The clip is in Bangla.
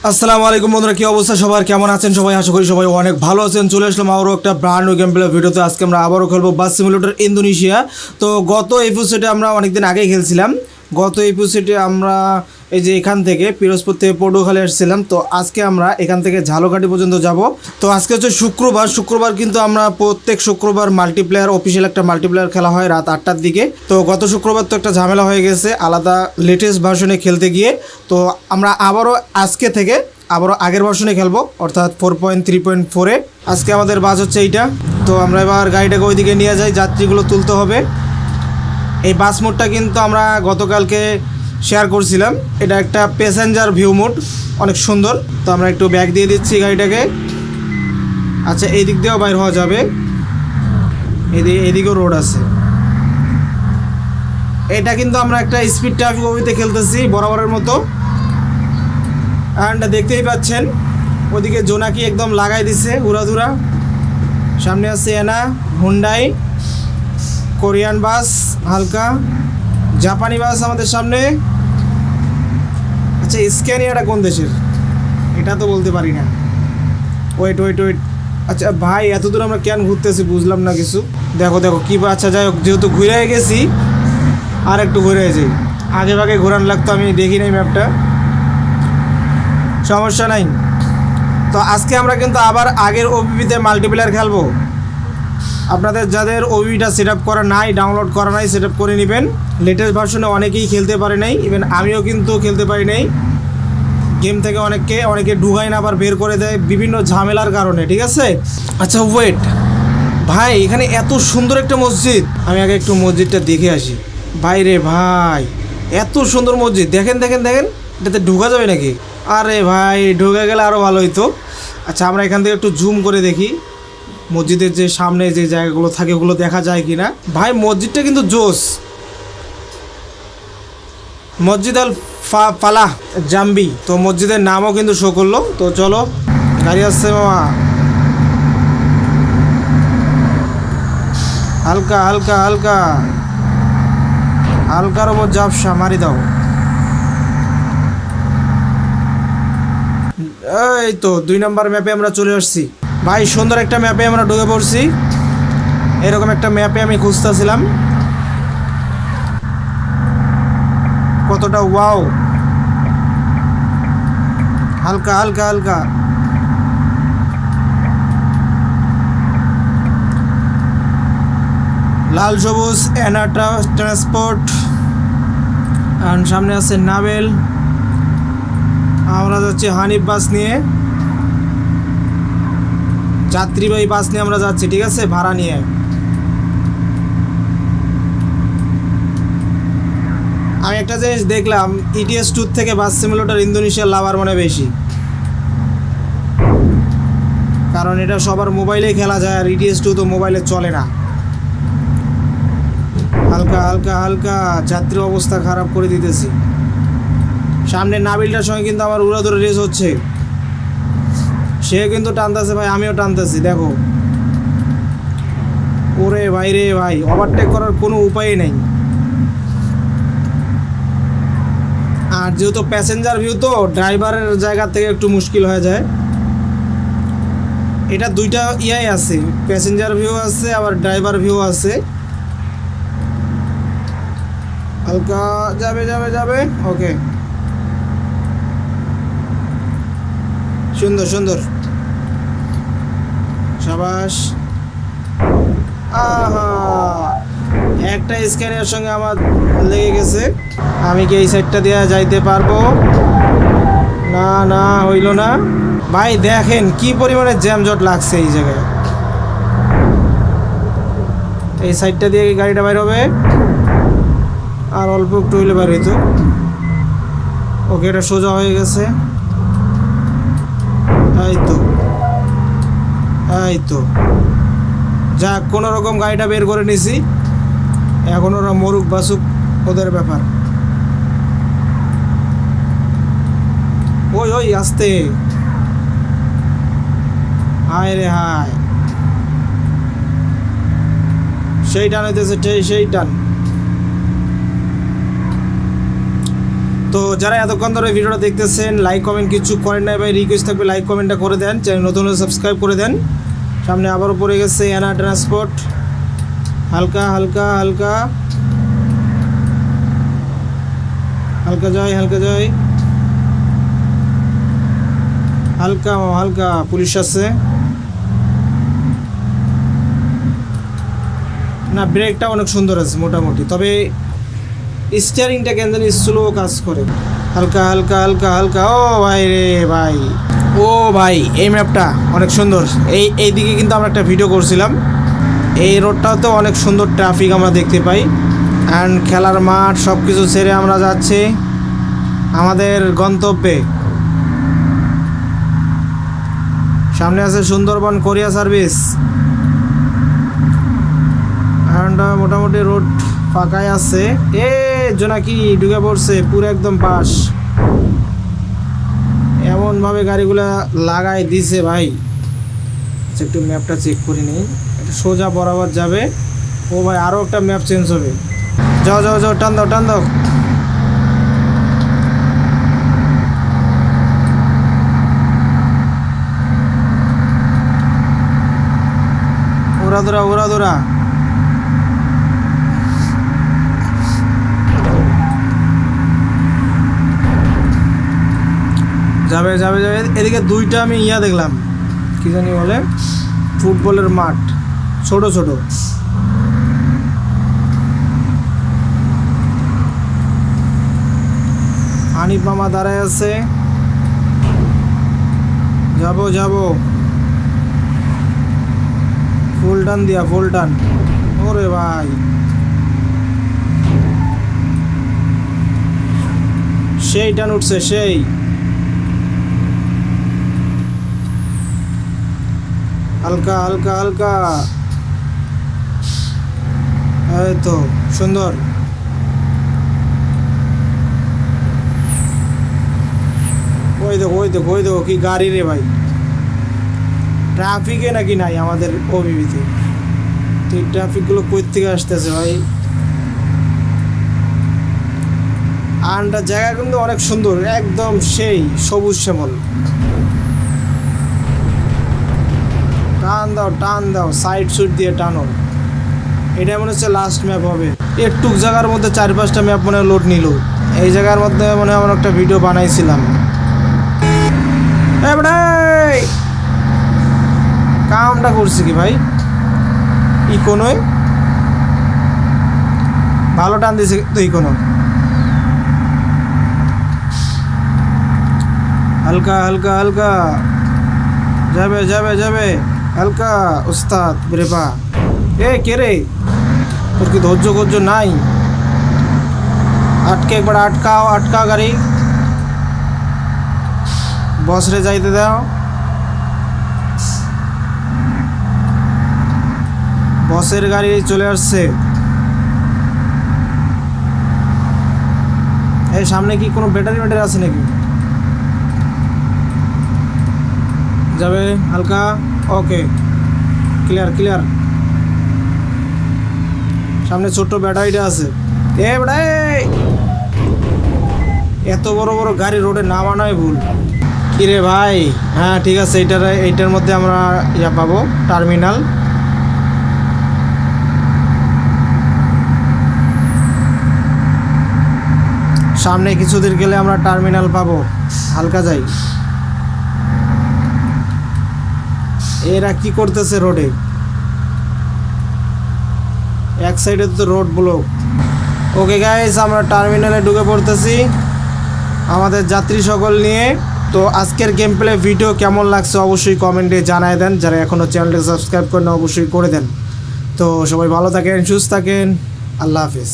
আসসালামু আলাইকুম বন্ধুরা, কি অবস্থা সবার, কেমন আছেন সবাই? আশা করি সবাই অনেক ভালো আছেন। চলে আসলাম আবারও একটা ব্র্যান্ড নিউ গেম প্লে ভিডিওতে। আজকে আমরা আবারও খেলবো বাস সিমুলেটর ইন্দোনেশিয়া। তো গত এপিসোডে আমরা অনেকদিন আগেই খেলছিলাম। গত এপিসোডে আমরা এই যে এখান থেকে পিরোজপুর থেকে পটুয়াখালী আসছিলাম। তো আজকে আমরা এখান থেকে ঝালকাঠি পর্যন্ত যাব। তো আজকে হচ্ছে শুক্রবার কিন্তু আমরা প্রত্যেক শুক্রবার মাল্টিপ্লেয়ার, অফিসিয়াল একটা মাল্টিপ্লেয়ার খেলা হয় রাত 8টার দিকে। তো গত শুক্রবার তো একটা ঝামেলা হয়ে গেছে আলাদা লেটেস্ট ভার্সনে খেলতে গিয়ে। তো আমরা আবারও আজকে থেকে আগের ভার্সনে খেলবো, অর্থাৎ 4.3.4-এ। আজকে আমাদের বাস হচ্ছে এইটা। তো আমরা এবার গাড়িটাকে ওইদিকে নিয়ে যাই, যাত্রীগুলো তুলতে হবে। এই বাস মোডটা কিন্তু আমরা গতকালকে শেয়ার করছিলাম। এটা একটা প্যাসেঞ্জার ভিউ মোড, অনেক সুন্দর। তো আমরা একটু ব্যাক দিয়ে দিচ্ছি গাড়িটাকে। আচ্ছা, এই দিক দিয়েও বাইর হওয়া যাবে, এদিকেও রোড আছে। এটা কিন্তু আমরা একটা স্পিড ট্রাফিক ওবিতে খেলতেছি বরাবরের মতো। অ্যান্ড দেখতেই পাচ্ছেন ওদিকে জোনাকি একদম লাগাই দিছে উড়াধুরা। সামনে আছে এনা, হুন্ডাই, কোরিয়ান বাস, হালকা জাপানি বাস আমাদের সামনে। আচ্ছা, স্ক্যানিয়াটা কোন দেশের এটা তো বলতে পারি না। ওয়েট। আচ্ছা ভাই, এত দূর আমরা কেন ঘুরতেছি বুঝলাম না কিছু। দেখো কী। আচ্ছা যাই হোক, যেহেতু ঘুরে গেছি আর একটু ঘুরে যাই। আগে ভাগে ঘোরান লাগতো, আমি দেখি নাই ম্যাপটা। সমস্যা নাই। তো আজকে আমরা কিন্তু আবার আগের ওবিপিতে মাল্টিপ্লেয়ার খেলবো। আপনাদের যাদের ওবিপিটা সেট আপ করা নাই, ডাউনলোড করা নাই, সেট আপ করে নেবেন। লেটেস্ট ভার্সনে অনেকেই খেলতে পারে নাই, ইভেন আমিও কিন্তু খেলতে পারি নাই। গেম থেকে অনেকে ঢুকায় না, আবার বের করে দেয় বিভিন্ন ঝামেলার কারণে, ঠিক আছে। আচ্ছা ওয়েট ভাই, এখানে এত সুন্দর একটা মসজিদ। আমি আগে একটু মসজিদটা দেখে আসি। ভাই রে ভাই, এত সুন্দর মসজিদ। দেখেন এটাতে ঢুকা যাবে নাকি? আরে ভাই, ঢুকে গেলে আরও ভালো হইতো। আচ্ছা, আমরা এখান থেকে একটু জুম করে দেখি মসজিদের যে সামনে যে জায়গাগুলো থাকে ওগুলো দেখা যায় কি না। ভাই মসজিদটা কিন্তু জোস। মসজিদ আল ফালাহ জাম্বি। তো মসজিদের নামও কিন্তু শো করলো। তো চলো, গাড়ি আসছে মামা। হালকার ওপর ঝাপসা মারি দাও। এই তো 2 নম্বর ম্যাপে আমরা চলে আসছি। ভাই সুন্দর একটা ম্যাপে আমরা ঢুকে পড়ছি। এরকম একটা ম্যাপে আমি খুঁজতেছিলাম। কতটা ওয়াও। হালকা লাল সবুজ এনা ট্রান্সপোর্ট। আর সামনে আছে নাভেল। আমরা যাচ্ছি হানিফ বাস নিয়ে, যাত্রীবাহী বাস নিয়ে আমরা যাচ্ছি, ঠিক আছে, ভাড়া নিয়ে। আমি একটা জিনিস দেখলাম, ইটিএস 2 থেকে বাস সিমুলেটর ইন্দোনেশিয়ার লাভার মনে বেশি, কারণ এটা সবার মোবাইলেই খেলা যায়, আর ইটিএস 2 তো মোবাইলে চলে না। হালকা যাত্রী অবস্থা খারাপ করে দিতেছি। সামনে নাবিলটার সঙ্গে কিন্তু আমার উড়াধুরা রেস হচ্ছে। সে কিন্তু টানতেছে ভাই, আমিও টানতেছি। দেখো ওরে ভাই রে ভাই, ওভারটেক করার কোনো উপায়ই নেই। আর যেহেতু প্যাসেঞ্জার ভিউ, তো ড্রাইভারের জায়গা থেকে একটু মুশকিল হয়ে যায়। এটা দুইটা ইয়াই আছে, প্যাসেঞ্জার ভিউ আছে আবার ড্রাইভার ভিউ আছে। হালকা যাবে। ওকে, সুন্দর সাবাস। আহা, একটা স্ক্যানের সঙ্গে আমার লেগে গেছে। আমি কি এই সাইডটা দিয়ে যাইতে পারবো? না হইল না। ভাই দেখেন কি পরিমাণে জ্যামজট লাগছে এই জায়গায়। এই সাইডটা দিয়ে গাড়িটা বাইর হবে, আর অল্প একটু হইলে বাইর হইতো। ওকে, এটা সোজা হয়ে গেছে। এই তো যাক, কোনো রকম গাড়িটা বের করে নিছি। এখন ওরা মরুক বাসুক, ওদের ব্যাপার। ওই আসতে, হায় রে হায়, সেই টান হইতেছে, সেই টান। তো যারা এতক্ষণ ধরে ভিডিওটা দেখতেছেন, লাইক কমেন্ট কিছু করেন নাই ভাই, রিকোয়েস্ট থাকবে লাইক কমেন্টটা করে দেন, চ্যানেল নতুন হলে সাবস্ক্রাইব করে দেন। সামনে আবারও পড়ে গেছে অ্যানা ট্রান্সপোর্ট, হালকা হালকা হালকা হালকা যায়, হালকা যায়, হালকা হালকা। পুলিশ আছে না, ব্রেকটা অনেক সুন্দর আছে মোটামুটি, তবে স্টিয়ারিংটা কেন জানি স্লো কাজ করে। হালকা হালকা হালকা হালকা। ও ভাই রে ভাই, ও ভাই এই ম্যাপটা অনেক সুন্দর। এইদিকে কিন্তু আমরা একটা ভিডিও করছিলাম। এই রোডটাও তো অনেক সুন্দর, ট্রাফিক আমরা দেখতে পাই। অ্যান্ড খেলার মাঠ সব কিছু ছেড়ে আমরা যাচ্ছি আমাদের গন্তব্যে। সামনে আছে সুন্দরবন কোরিয়া সার্ভিস। অ্যান্ড মোটামুটি রোড ফাঁকাই আছে। জোনাকি ঢুকে পড়ছে পুরো একদম পাশ, এমনভাবে গাড়িগুলা লাগাই দিছে ভাই। আচ্ছা একটু ম্যাপটা চেক করে নিই, এটা সোজা বরাবর যাবে। ও ভাই আরও একটা ম্যাপ চেঞ্জ হবে। যাও যাও যাও, টান দাও টান দাও। ওরা ধরা ওরা ধরা। যাবে যাবে যাবে। এদিকে দুইটা আমি দেখলাম, কি জানি বলে, ফুটবলের মাঠ, ছোট ছোট। হানিফ মামা দাঁড়ায় আছে। যাব যাব, ফুল টান দিয়া, ফুল টান। ওরে ভাই সেই টান উঠছে, সেই। হালকা হালকা হালকা, এই তো সুন্দর। ওই দেখো ওই দেখো ওই দেখো, কি গাড়ি রে ভাই। ট্রাফিকে নাকি নাই আমাদের ওবিবিতে, তো এই ট্রাফিকগুলো কই থেকে আসতেছে ভাই। আনটা জায়গা কিন্তু অনেক সুন্দর, একদম সেই সবুজ শ্যামল। টান দাও টান দাও, সাইড সুইড দিয়ে টানো। এটা মনে হচ্ছে লাস্ট ম্যাপ হবে। একটু জায়গার মধ্যে 4-5টা ম্যাপ মনে লোড নিল। এই জায়গার মধ্যে মনে হয় আমরা একটা ভিডিও বানাইছিলাম। কামটা করছি কি ভাই, ইকোনোয় ভালো টান দিয়েছে তো। ইকোনো হালকা হালকা হালকা, যাবে যাবে যাবে, হালকা। ওস্তাদ ব্রেপা, কে রে, তোর কি ধৈর্য নাই? আটকে একবার আটকাও, আটকাও গাড়ি, বস রে যাইতে দাও। বসের গাড়ি চলে আসছে। এই সামনে কি কোনো ব্যাটারি আছে নাকি? যাবে হালকা, ওকে, ক্লিয়ার ক্লিয়ার। সামনে ছোট্ট ব্যাটারিটা আছে। এত বড় বড় গাড়ি রোডে নামানোই ভুল। কিরে ভাই, হ্যাঁ ঠিক আছে, এইটার মধ্যে আমরা পাবো টার্মিনাল। সামনে কিছুদিন গেলে আমরা টার্মিনাল পাবো। হালকা যাই। এরা কি করতেছে রোডে? এক সাইডে তো রোড ব্লক। ওকে গাইস, আমরা টার্মিনালে ঢুকে পড়তেছি আমাদের যাত্রী সকল নিয়ে। তো আজকের গেম প্লে ভিডিও কেমন লাগছে অবশ্যই কমেন্টে জানায় দেন। যারা এখনও চ্যানেলটাকে সাবস্ক্রাইব করেন অবশ্যই করে দেন। তো সবাই ভালো থাকেন, সুস্থ থাকেন, আল্লাহ হাফিজ।